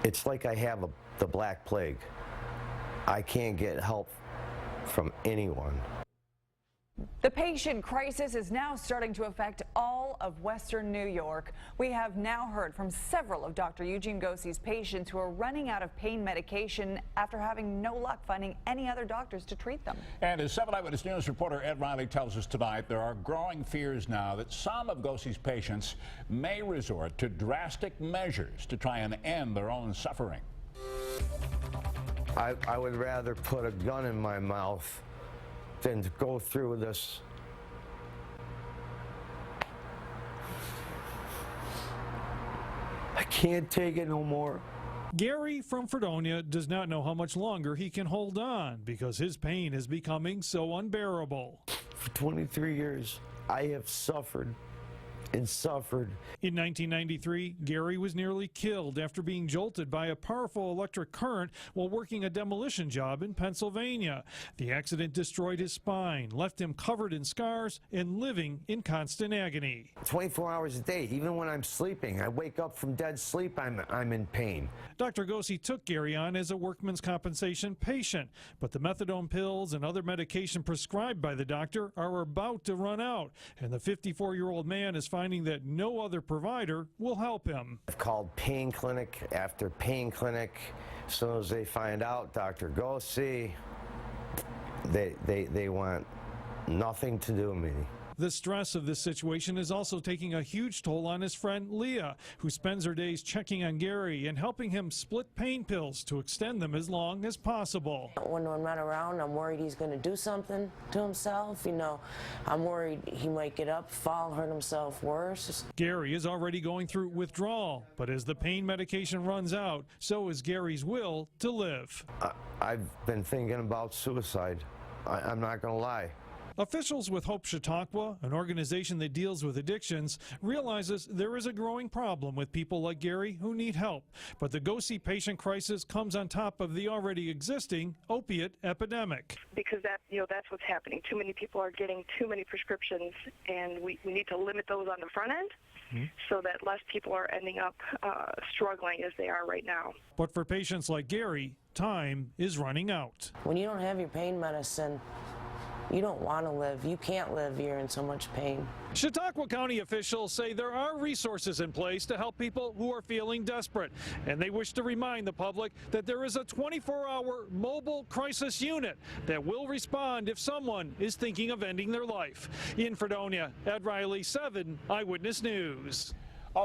It's like I have the Black Plague. I can't get help from anyone. The patient crisis is now starting to affect all of Western New York. We have now heard from several of Dr. Eugene Gosy's patients who are running out of pain medication after having no luck finding any other doctors to treat them. And as 7 Eyewitness News reporter Ed Riley tells us tonight, there are growing fears now that some of Gosy's patients may resort to drastic measures to try and end their own suffering. I would rather put a gun in my mouth than to go through this. I can't take it no more. Gary from Fredonia does not know how much longer he can hold on because his pain is becoming so unbearable. For 23 years, I have suffered and suffered. In 1993, Gary was nearly killed after being jolted by a powerful electric current while working a demolition job in Pennsylvania. The accident destroyed his spine, left him covered in scars and living in constant agony. 24 hours a day, even when I'm sleeping, I wake up from dead sleep, I'm in pain. Dr. Gosy took Gary on as a workman's compensation patient, but the methadone pills and other medication prescribed by the doctor are about to run out, and the 54-year-old man is finding that no other provider will help him. I've called pain clinic after pain clinic. As soon as they find out Dr. Gosy, they want nothing to do with me. The stress of this situation is also taking a huge toll on his friend Leah, who spends her days checking on Gary and helping him split pain pills to extend them as long as possible. When I'm not around, I'm worried he's going to do something to himself. You know, I'm worried he might get up, fall, hurt himself worse. Gary is already going through withdrawal, but as the pain medication runs out, so is Gary's will to live. I've been thinking about suicide. I'm not going to lie. Officials with Hope Chautauqua, an organization that deals with addictions, realizes there is a growing problem with people like Gary who need help. But the Gosy patient crisis comes on top of the already existing opiate epidemic. Because that's what's happening. Too many people are getting too many prescriptions, and we need to limit those on the front end so that less people are ending up struggling as they are right now. But for patients like Gary, time is running out. When you don't have your pain medicine, you don't want to live. You can't live. You're in so much pain. Chautauqua County officials say there are resources in place to help people who are feeling desperate. And they wish to remind the public that there is a 24-hour mobile crisis unit that will respond if someone is thinking of ending their life. In Fredonia, Ed Riley, 7 Eyewitness News.